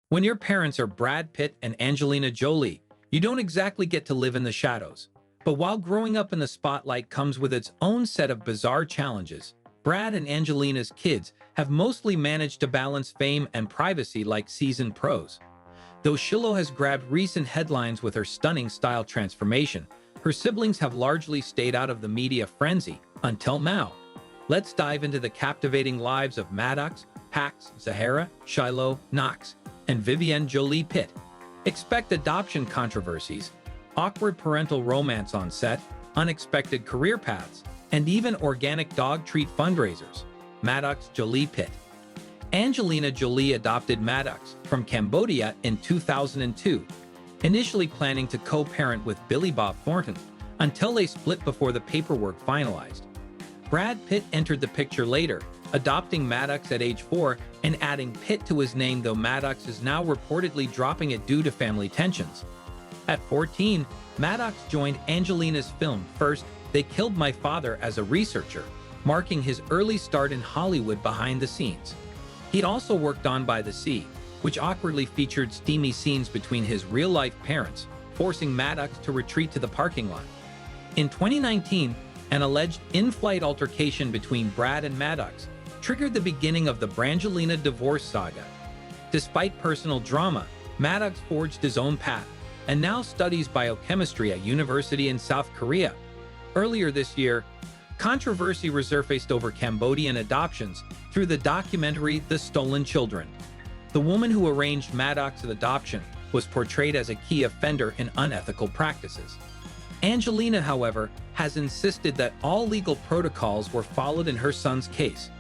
When your parents are Brad Pitt and Angelina Jolie, you don't exactly get to live in the shadows. But while growing up in the spotlight comes with its own set of bizarre challenges, Brad and Angelina's kids have mostly managed to balance fame and privacy like seasoned pros. Though Shiloh has grabbed recent headlines with her stunning style transformation, her siblings have largely stayed out of the media frenzy until now. Let's dive into the captivating lives of Maddox, Pax, Zahara, Shiloh, Knox, and Vivienne Jolie-Pitt. Expect adoption controversies, awkward parental romance on set, unexpected career paths, and even organic dog treat fundraisers. Maddox Jolie-Pitt. Angelina Jolie adopted Maddox from Cambodia in 2002, initially planning to co-parent with Billy Bob Thornton until they split before the paperwork finalized. Brad Pitt entered the picture later, adopting Maddox at age 4 and adding Pitt to his name, though Maddox is now reportedly dropping it due to family tensions. At 14, Maddox joined Angelina's film First, They Killed My Father as a researcher, marking his early start in Hollywood behind the scenes. He'd also worked on By the Sea, which awkwardly featured steamy scenes between his real-life parents, forcing Maddox to retreat to the parking lot. In 2019, an alleged in-flight altercation between Brad and Maddox triggered the beginning of the Brangelina divorce saga. Despite personal drama, Maddox forged his own path and now studies biochemistry at university in South Korea. Earlier this year, controversy resurfaced over Cambodian adoptions through the documentary The Stolen Children. The woman who arranged Maddox's adoption was portrayed as a key offender in unethical practices. Angelina, however, has insisted that all legal protocols were followed in her son's case.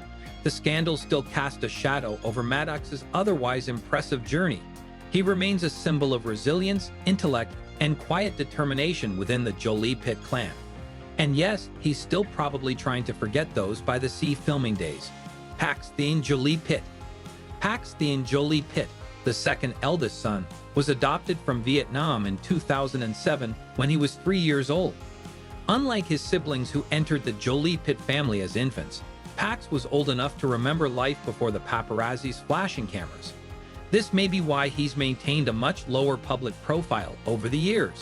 The scandal still cast a shadow over Maddox's otherwise impressive journey. He remains a symbol of resilience, intellect, and quiet determination within the Jolie-Pitt clan. And yes, he's still probably trying to forget those By the Sea filming days. Pax the Jolie-Pitt. Pax the Jolie-Pitt, the second eldest son, was adopted from Vietnam in 2007 when he was 3 years old. Unlike his siblings who entered the Jolie-Pitt family as infants, Pax was old enough to remember life before the paparazzi's flashing cameras. This may be why he's maintained a much lower public profile over the years.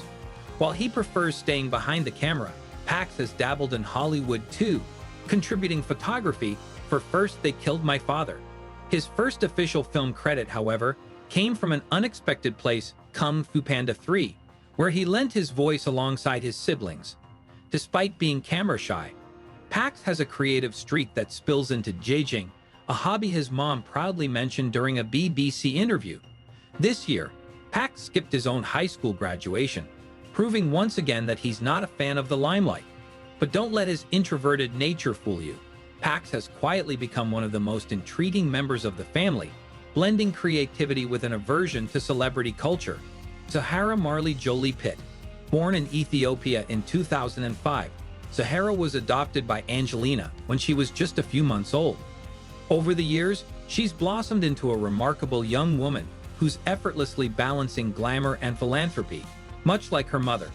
While he prefers staying behind the camera, Pax has dabbled in Hollywood too, contributing photography for First They Killed My Father. His first official film credit, however, came from an unexpected place, Kung Fu Panda 3, where he lent his voice alongside his siblings. Despite being camera shy, Pax has a creative streak that spills into jijing, a hobby his mom proudly mentioned during a BBC interview. This year, Pax skipped his own high school graduation, proving once again that he's not a fan of the limelight. But don't let his introverted nature fool you. Pax has quietly become one of the most intriguing members of the family, blending creativity with an aversion to celebrity culture. Zahara Marley Jolie-Pitt. Born in Ethiopia in 2005, Zahara was adopted by Angelina when she was just a few months old. Over the years, she's blossomed into a remarkable young woman who's effortlessly balancing glamour and philanthropy, much like her mother.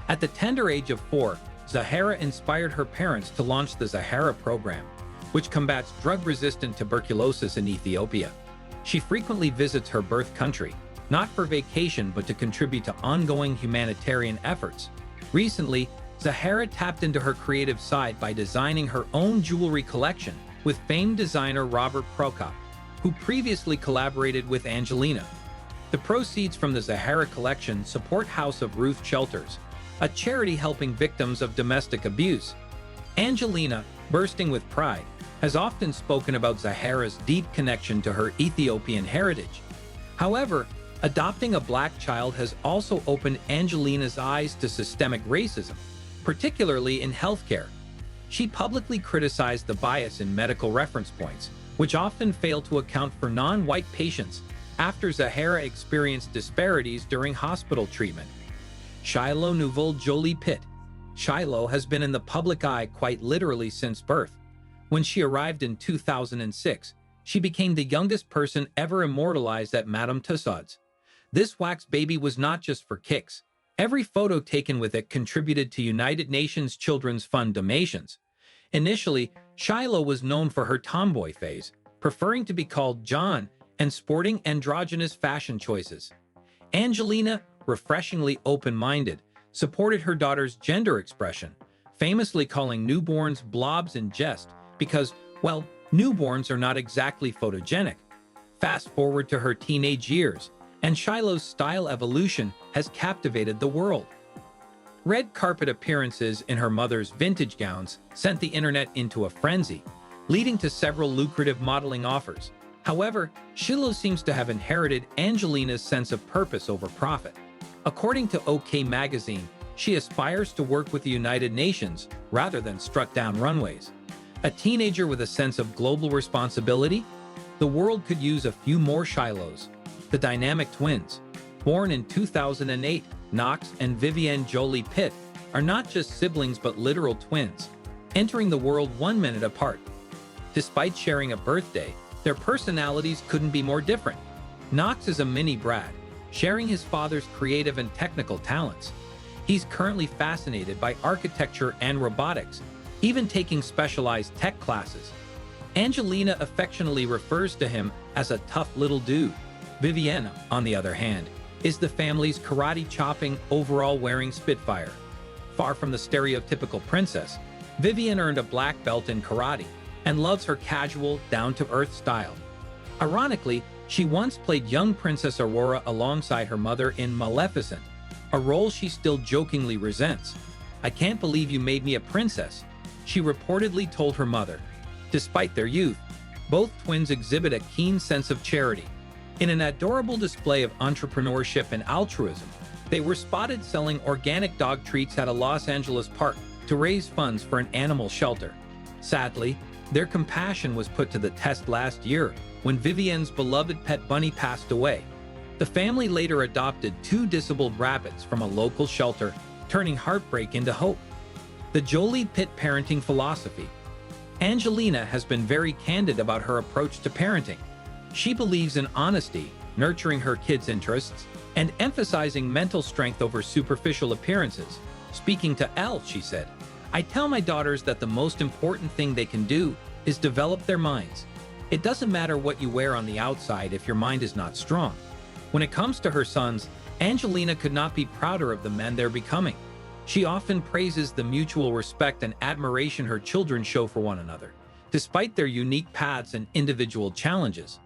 At the tender age of 4, Zahara inspired her parents to launch the Zahara program, which combats drug-resistant tuberculosis in Ethiopia. She frequently visits her birth country, not for vacation but to contribute to ongoing humanitarian efforts. Recently, Zahara tapped into her creative side by designing her own jewelry collection with famed designer Robert Prokop, who previously collaborated with Angelina. The proceeds from the Zahara collection support House of Ruth Shelters, a charity helping victims of domestic abuse. Angelina, bursting with pride, has often spoken about Zahara's deep connection to her Ethiopian heritage. However, adopting a black child has also opened Angelina's eyes to systemic racism, particularly in healthcare. She publicly criticized the bias in medical reference points, which often fail to account for non-white patients after Zahara experienced disparities during hospital treatment. Shiloh Nouvelle Jolie-Pitt. Shiloh has been in the public eye quite literally since birth. When she arrived in 2006, she became the youngest person ever immortalized at Madame Tussauds. This wax baby was not just for kicks. Every photo taken with it contributed to United Nations Children's Fund donations. Initially, Shiloh was known for her tomboy phase, preferring to be called John and sporting androgynous fashion choices. Angelina, refreshingly open-minded, supported her daughter's gender expression, famously calling newborns blobs in jest because, well, newborns are not exactly photogenic. Fast forward to her teenage years, and Shiloh's style evolution has captivated the world. Red carpet appearances in her mother's vintage gowns sent the internet into a frenzy, leading to several lucrative modeling offers. However, Shiloh seems to have inherited Angelina's sense of purpose over profit. According to OK magazine, she aspires to work with the United Nations rather than strut down runways. A teenager with a sense of global responsibility? The world could use a few more Shilohs. The dynamic twins, born in 2008, Knox and Vivienne Jolie-Pitt, are not just siblings but literal twins, entering the world 1 minute apart. Despite sharing a birthday, their personalities couldn't be more different. Knox is a mini Brad, sharing his father's creative and technical talents. He's currently fascinated by architecture and robotics, even taking specialized tech classes. Angelina affectionately refers to him as a tough little dude. Vivienne, on the other hand, is the family's karate-chopping, overall-wearing Spitfire. Far from the stereotypical princess, Vivienne earned a black belt in karate and loves her casual, down-to-earth style. Ironically, she once played young Princess Aurora alongside her mother in Maleficent, a role she still jokingly resents. "I can't believe you made me a princess," she reportedly told her mother. Despite their youth, both twins exhibit a keen sense of charity. In an adorable display of entrepreneurship and altruism, they were spotted selling organic dog treats at a Los Angeles park to raise funds for an animal shelter. Sadly, their compassion was put to the test last year when Vivienne's beloved pet bunny passed away. The family later adopted 2 disabled rabbits from a local shelter, turning heartbreak into hope. The Jolie-Pitt parenting philosophy. Angelina has been very candid about her approach to parenting. She believes in honesty, nurturing her kids' interests, and emphasizing mental strength over superficial appearances. Speaking to Elle, she said, "I tell my daughters that the most important thing they can do is develop their minds. It doesn't matter what you wear on the outside if your mind is not strong." When it comes to her sons, Angelina could not be prouder of the men they're becoming. She often praises the mutual respect and admiration her children show for one another, despite their unique paths and individual challenges.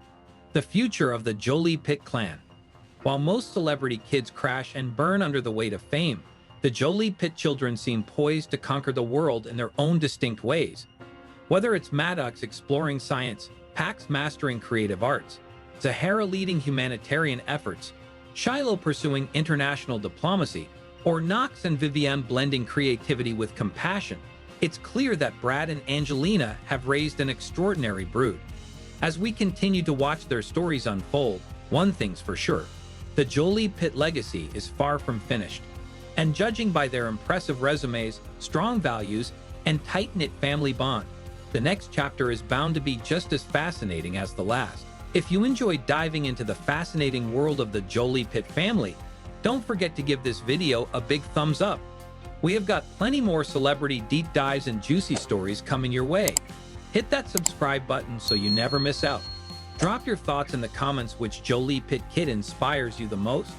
The future of the Jolie-Pitt clan. While most celebrity kids crash and burn under the weight of fame, the Jolie-Pitt children seem poised to conquer the world in their own distinct ways. Whether it's Maddox exploring science, Pax mastering creative arts, Zahara leading humanitarian efforts, Shiloh pursuing international diplomacy, or Knox and Vivienne blending creativity with compassion, it's clear that Brad and Angelina have raised an extraordinary brood. As we continue to watch their stories unfold, one thing's for sure: the Jolie-Pitt legacy is far from finished. And judging by their impressive resumes, strong values, and tight-knit family bond, the next chapter is bound to be just as fascinating as the last. If you enjoyed diving into the fascinating world of the Jolie-Pitt family, don't forget to give this video a big thumbs up. We have got plenty more celebrity deep dives and juicy stories coming your way. Hit that subscribe button so you never miss out. Drop your thoughts in the comments which Jolie-Pitt kid inspires you the most.